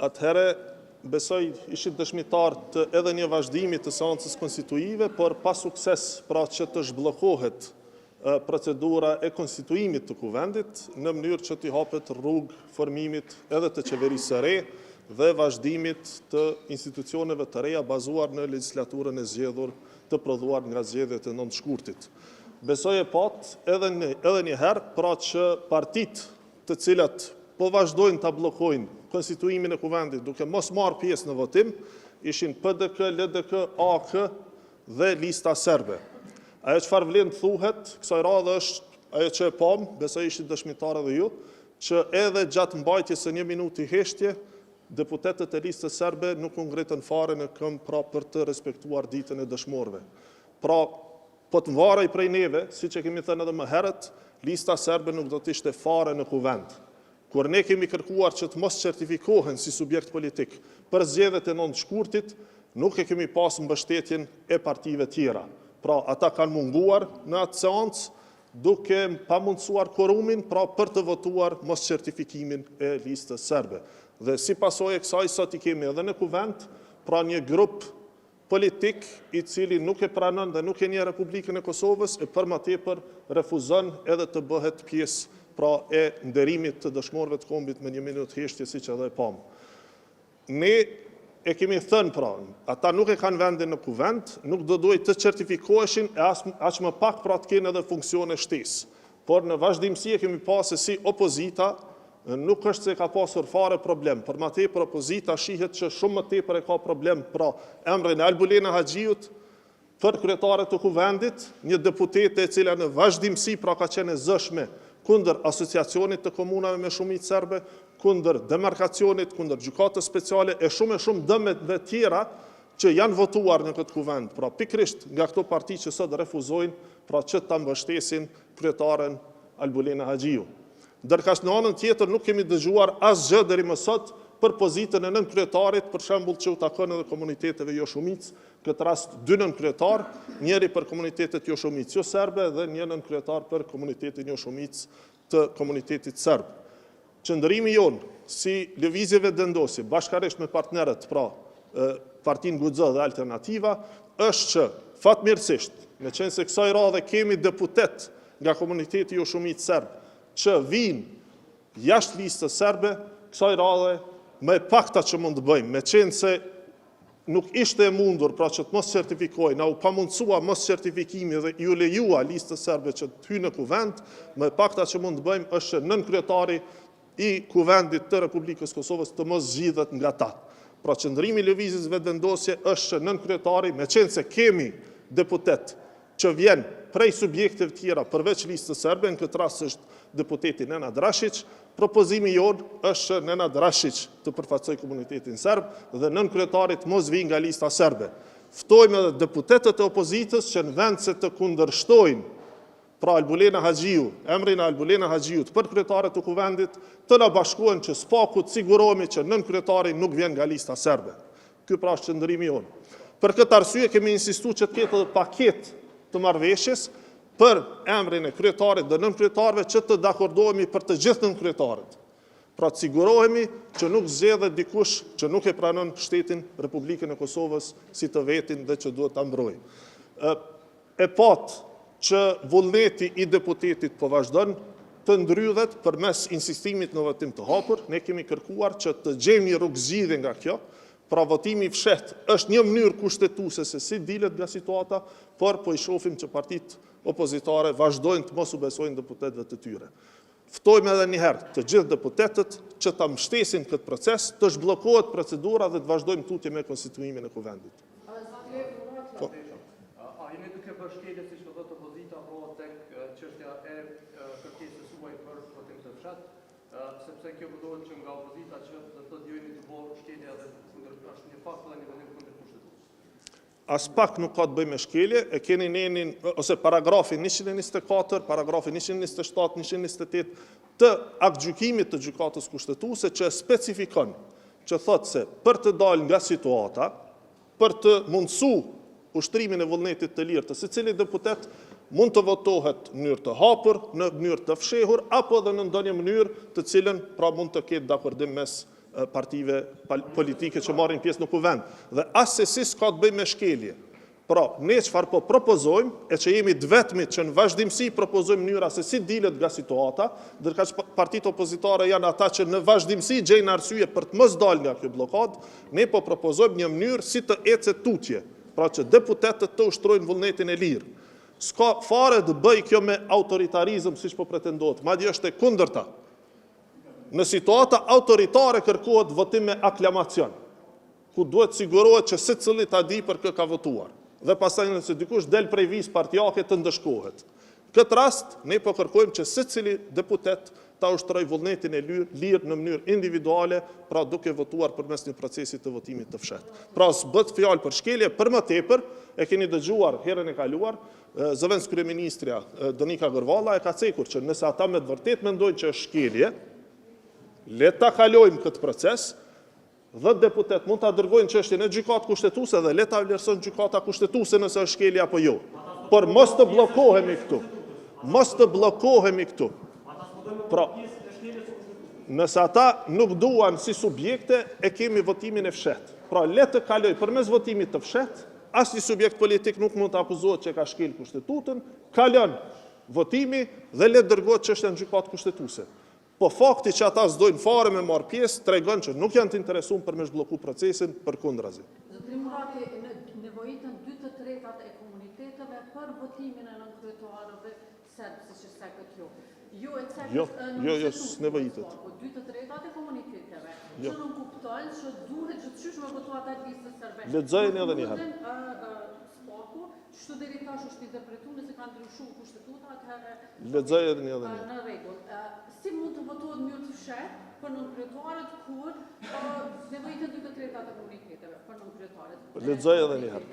Atëherë, besoj ishit dëshmitar të edhe një vazhdimi të seancës konstituive, por pa sukses pra që të zhbllokohet procedura e konstituimit të kuvendit në mënyrë që t'i hapet rrugë formimit edhe të qeverisë së re dhe vazhdimit të institucioneve të reja bazuar në legjislaturën e zgjedhur të prodhuar nga zgjedhjet e 9 shkurtit. Besoj e pat edhe një herë pra që partitë të cilat po vazhdojnë ta bllokojnë konstituimin e kuvendit duke mos marrë pjesë në votim, ishin PDK, LDK, AK dhe lista serbe. Ajo çfarë vlen të thuhet, kësaj radhe është ajo që e pam, besoj ishit dëshmitar edhe ju, që edhe gjatë mbajtjes së 1 minuti heshtje, deputetët e listës serbe nuk u ngritën fare në këmbë pra për të respektuar ditën e dëshmorëve. Pra, po të varej prej neve, siç e kemi thënë edhe më herët, lista serbe nuk do të ishte fare në kuvend. Kur ne kemi kërkuar që të mos certifikohen si subjekt politik për zgjedhjet e 9 shkurtit, nuk e kemi pas mbështetjen e partive tjera. Pra, ata kanë munguar në atë seancë, duke pamundsuar quorumin, pra për të votuar mos certifikimin e listës serbe. Dhe si pasojë e kësaj sot i kemi edhe në kuvend, pra një grup politik i cili nuk e pranon dhe nuk e njeh Republikën e Kosovës e për më tepër refuzon edhe të bëhet pjesë pra e nderimit të dëshmorëve të kombit me 1 minutë heshtje siç edhe e pam. Ne e kemi thënë pra, ata nuk e kanë vendin në kuvend, nuk do duhet të certifikoheshin e aq më pak pra të kenë edhe funksione shtesë. Por në vazhdimsi e kemi pasë si opozita nuk është se ka pasur fare problem, për më tepër opozita shihet që shumë më tepër e ka problem pra emrin e Albulena Haxhiut për kryetare të kuvendit, një deputete e cila në vazhdimsi pra ka qenë e zëshme kundër asociacionit të komunave me shumicë serbe, kundër demarkacionit, kundër gjykatës speciale e shumë dëmeve tjera që janë votuar në këtë kuvend, pra pikrisht nga këto parti që sot refuzojnë pra që ta mbështesin kryetaren Albulena Haxhiu. Ndërka në anën tjetër nuk kemi dëgjuar asgjë deri më sot për pozitën e nënkryetarit, për shembull që u takon edhe komuniteteve jo shumicë, këtë rast 2 nënkryetar, njëri për komunitetet jo shumicë jo serbe dhe një nënkryetar për komunitetin jo shumicë të komunitetit serb. Qëndrimi jonë si lëvizjeve vendosje bashkërisht me partnerët, pra Partinë Guxë dhe Alternativa, është që fatmirësisht, me qenë se kësaj radhe kemi deputet nga komuniteti jo shumicë serb që vinë jashtë listës serbe, kësaj radhe më e pakta që mund të bëjmë, me qenë se nuk ishte e mundur pra që të mos certifikojnë, na u pamundsua mos certifikimi dhe ju lejua listës serbe që të hyjë në kuvend, më e pakta që mund të bëjmë është që nënkryetari i kuvendit të Republikës Kosovës të mos zgjidhet nga ta. Pra qëndrimi i lëvizjes vetëvendosje është që nënkryetari, me qenë se kemi deputet që vjen prej subjekteve tjera përveç listës serbe, në këtë rast është deputeti Nenad Rashić, propozimi jonë është që Nenad Rashić të përfaqësoj komunitetin serb dhe nënkryetarit mos vi nga lista serbe. Ftojmë edhe deputetët e opozitës që në vend se të kundërshtojnë pra Albulena Haxhiu, emrin e Albulena Haxhiut për kryetaret të kuvendit, të na bashkohen që spaku të sigurohemi që nënkryetari nuk vjen nga lista serbe. Ky pra është qëndrimi jonë. Për këtë arsye kemi insistuar që të ketë edhe paketë të marrëveshjes për emrin e kryetarit dhe nënkryetarëve që të dakordohemi për të gjithë nënkryetarit. Pra të sigurohemi që nuk zgjedhet dikush që nuk e pranon shtetin Republikën e Kosovës si të vetin dhe që duhet ta mbrojë. E pat që vullneti i deputetit po vazhdon të ndrydhet përmes insistimit në votim të hapur, ne kemi kërkuar që të gjejmë një rrugë zgjidhje nga kjo. Pra votimi i fshehtë është një mënyrë kushtetuese se si dilet nga situata, por po i shohim që partitë opozitare vazhdojnë të mos u besojnë deputetëve të tyre. Ftojmë edhe një herë të gjithë deputetët që ta mbështesin këtë proces, të zhbllokohet procedura dhe të vazhdojmë tutje me konstituimin e kuvendit. A jeni duke bërë shkelje siç po thotë opozita apo tek çështja e kërkesës suaj për votim të fshehtë, sepse kjo bëhet që nga opozita që do të jeni të bërë shkelje edhe është një fakt dhe një vendim kundër kushtetues. As pak nuk ka të bëjë me shkelje, e keni nenin ose paragrafin 124, paragrafin 127, 128 të aktgjykimit të gjykatës kushtetuese që specifikon që thotë se për të dalë nga situata, për të mundësu ushtrimin e vullnetit të lirë të secili deputet mund të votohet në mënyrë të hapur, në mënyrë të fshehur apo edhe në ndonjë mënyrë të cilën pra mund të ketë dakordim mes partive politike që marrin pjesë në kuvend. Dhe as se si s'ka të bëjë me shkelje. Pra, ne çfarë po propozojmë e që jemi të vetmit që në vazhdimsi propozojmë mënyra se si dilet nga situata, ndërkaq partitë opozitare janë ata që në vazhdimsi gjejnë arsye për të mos dalë nga kjo blokadë, ne po propozojmë një mënyrë si të ecet tutje, pra që deputetët të ushtrojnë vullnetin e lirë. S'ka fare të bëj kjo me autoritarizëm siç po pretendohet, madje është e kundërta. Në situata autoritare kërkohet votim me aklamacion, ku duhet sigurohet që secili ta di për kë ka votuar. Dhe pastaj nëse dikush del prej vizë partijake të ndëshkohet. Këtë rast, ne po kërkojmë që secili deputet ta ushtrojë vullnetin e lirë në mënyrë individuale, pra duke votuar përmes një procesi të votimit të fshehtë. Pra s'bët fjalë për shkelje, për më tepër, e keni dëgjuar herën e kaluar, zëvendës kryeministrja Donika Gërvalla e ka cekur që nëse ata me të vërtet mendojnë që është shkelje, le ta kalojmë këtë proces, dhe deputet mund ta dërgojnë çështjen e gjykatë kushtetuese dhe le ta vlerësojnë gjykata kushtetuese nëse është shkelje apo jo. Por mos të bllokohemi këtu. Mos të bllokohemi këtu. Pra, nëse ata nuk duan si subjekte, e kemi votimin e fshehtë. Pra, le të kaloj përmes votimit të fshehtë, asnjë subjekt politik nuk mund të akuzohet që ka shkel kushtetutën, kalon votimi dhe le dërgohet çështja në gjykatë kushtetuese. Po fakti që ata s'dojnë fare me marrë pjesë, tregon që nuk janë të interesuar për me zhblloku procesin përkundrazi. Zotri Murati, nevojitën 2/3 e komuniteteve për votimin e nënkryetarëve serbë, siç është këtë jo. Jo e cekës s'nevojitet. 2/3 e komuniteteve. Që nuk kuptojnë që duhet që të qysh me votu ata listës serbe. Lexojeni edhe një herë. Çdo deri tash është interpretuar se kanë ndryshuar kushtetuta atëherë. Lexoj edhe një herë. Në rregull. Si mund të votohet në mënyrë të fshehtë për nënkryetarët kur nevojitet 2/3 e komuniteteve për nënkryetarët? Lexoj edhe një herë.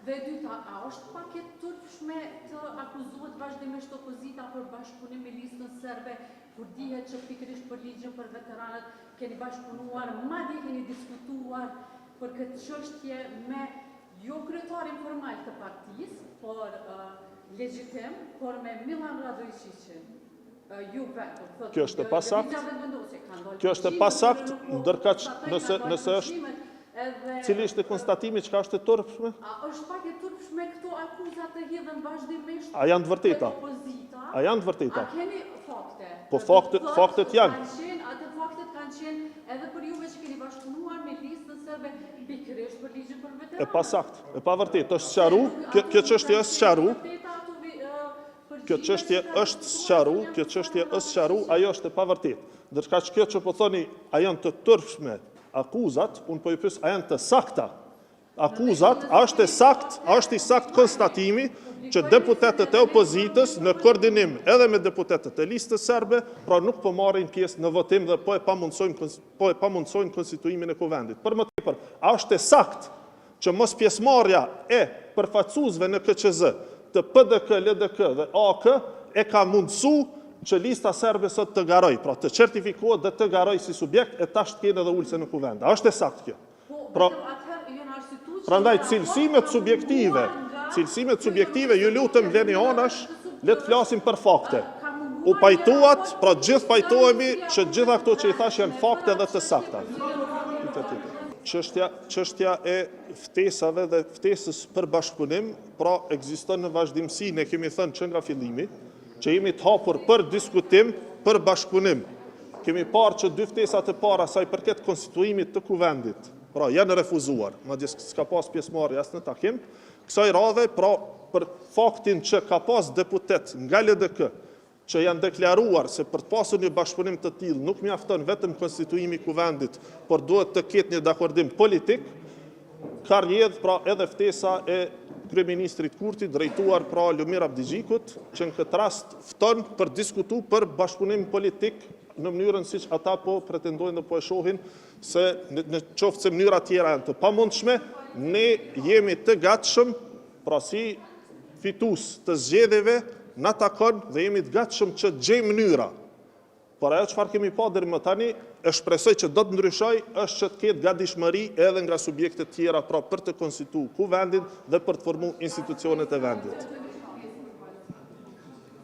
Dhe e dyta, a është pak e turpshme të akuzohet vazhdimisht opozita për bashkëpunim me listën serbe, kur dihet që pikërisht për ligjin për veteranët keni bashkëpunuar, madje keni diskutuar për këtë çështje me jo kryetarin formal të partisë, por legjitim, por me Milan Radojčićin. Kjo është e pasakt. Kjo është e pasakt, ndërkaq nëse është cili është konstatimi çka është e turpshme? A është pak e turpshme këto akuzat të hidhen vazhdimisht? A janë të vërteta? A janë të vërteta? A keni fakte? Po faktet janë. Atë faktet kanë qenë edhe për juve që keni bashkëpunuar me listën serbe pikërisht për ligjin për veteranët. E pasakt, e pa vërtet, është sqaru, kjo çështje është sqaru. Kjo çështje është sqaru, ajo është e pavërtetë. Ndërkaq kjo që po thoni, a janë të turpshme akuzat, unë po i pyes, a janë të sakta? Akuzat, a është i sakt konstatimi që deputetët e opozitës në koordinim edhe me deputetët e listës serbe, pra nuk po marrin pjesë në votim dhe po e pamundsojnë konstituimin e kuvendit. Për më tepër, a është e sakt që mos pjesëmarrja e përfaqësuesve në KQZ të PDK, LDK dhe AK e ka mundësu që lista serbe sot të garoj, pra të certifikohet dhe të garoj si subjekt e tash të kene dhe ulse në kuvend. A është e sakt kjo? Prandaj cilësimet subjektive, ju lutem vleni anash, le të flasim për fakte. U pajtuat, pra gjithë pajtohemi që gjitha këto që i thash janë fakte dhe të sakta. Çështja e ftesave dhe ftesës për bashkëpunim, pra ekziston në vazhdimsi, ne kemi thënë që nga fillimi, që jemi të hapur për diskutim, për bashkëpunim. Kemi parë që 2 ftesat e para sa i përket konstituimit të kuvendit, pra janë refuzuar, madje s'ka pas pjesëmarrje as në takim, kësaj radhe, pra për faktin që ka pas deputet nga LDK, që janë deklaruar se për të pasur një bashkëpunim të tillë nuk mjafton vetëm konstituimi i kuvendit, por duhet të ketë një dakordim politik, ka rrjedh pra edhe ftesa e kryeministrit Kurti drejtuar pra Lumir Abdigjikut, që në këtë rast fton për diskutu për bashkëpunim politik në mënyrën siç ata po pretendojnë dhe po e shohin se në qoftë se mënyra tjera janë të pamundshme, ne jemi të gatshëm, pra si fitues të zgjedhjeve, na takon dhe jemi të gatshëm që të gjejmë mënyra. Por ajo çfarë kemi pa deri më tani, e shpresoj që do të ndryshoj, është që të ketë gatishmëri edhe nga subjektet tjera pra për të konstituuar kuvendin dhe për të formuar institucionet e vendit.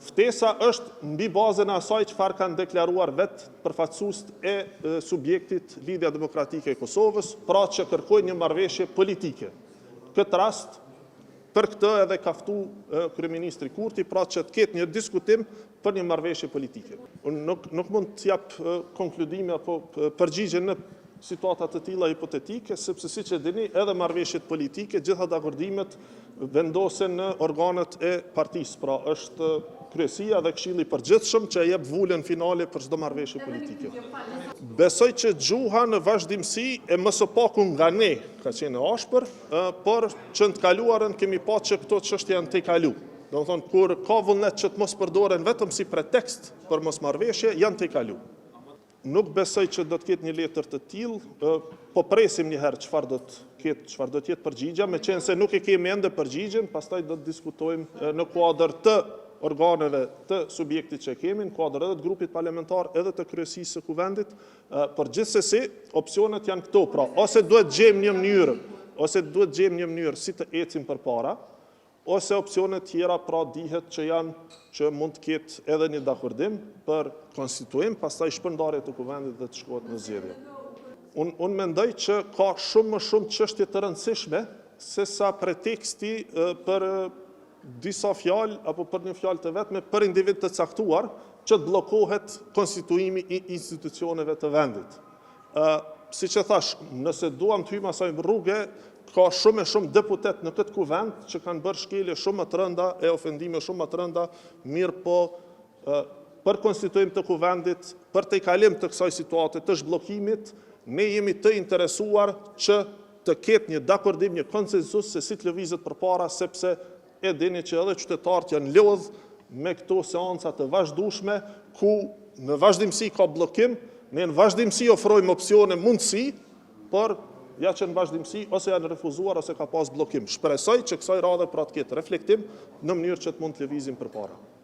Ftesa është mbi bazën e asaj çfarë kanë deklaruar vetë përfaqësuesit e subjektit Lidhja Demokratike e Kosovës, pra që kërkojnë një marrëveshje politike. Këtë rast, për këtë edhe ka ftu kryeministri Kurti, pra që të ketë një diskutim për një marrëveshje politike. Unë nuk mund të jap konkludime apo përgjigje në situata të tilla hipotetike, sepse siç e dini, edhe marrëveshjet politike, gjitha dakordimet vendosen në organet e partisë, pra është kryesia dhe Këshilli i Përgjithshëm që jep vulën finale për çdo marrëveshje politike. Besoj që gjuha në vazhdimsi e më së paku nga ne ka qenë e ashpër, por që në të kaluarën kemi pa që këto çështje janë tejkalu. Do të thonë, kur ka vullnet që të mos përdoren vetëm si pretekst për mosmarrëveshje, janë tejkalu. Nuk besoj që do të ketë një letër të tillë, po presim një herë çfarë do të jetë përgjigja, meqense nuk e kemi ende përgjigjen, pastaj do të diskutojmë në kuadër të organeve të subjektit që kemi, në kuadër edhe të grupit parlamentar, edhe të kryesisë së kuvendit, por gjithsesi opsionet janë këto, pra ose duhet gjejmë një mënyrë si të ecim përpara, ose opsionet tjera pra dihet që mund të ketë edhe një dakordim për konstituim, pastaj shpërndarje të kuvendit dhe të shkohet në zgjedhje. Unë mendoj që ka shumë më shumë çështje të rëndësishme se sa preteksti për disa fjalë apo për një fjalë të vetme për individ të caktuar që të bllokohet konstituimi i institucioneve të vendit. Siç e thash, nëse duam të hyjmë asaj rruge, ka shumë e shumë deputet në këtë kuvend që kanë bërë shkelje shumë më të rënda e ofendime shumë më të rënda, mirë po për konstituim të kuvendit, për tejkalim të kësaj situate të zhbllokimit, ne jemi të interesuar që të ketë një dakordim, një konsensus se si të lëvizet përpara, sepse e dini që edhe qytetarët janë lodh me këto seanca të vazhdueshme, ku në vazhdimsi ka bllokim, ne në vazhdimsi ofrojmë opsione mundësi, por ja që në vazhdimsi ose janë refuzuar ose ka pas bllokim. Shpresoj që kësaj radhe pra të ketë reflektim në mënyrë që të mund të lëvizim përpara.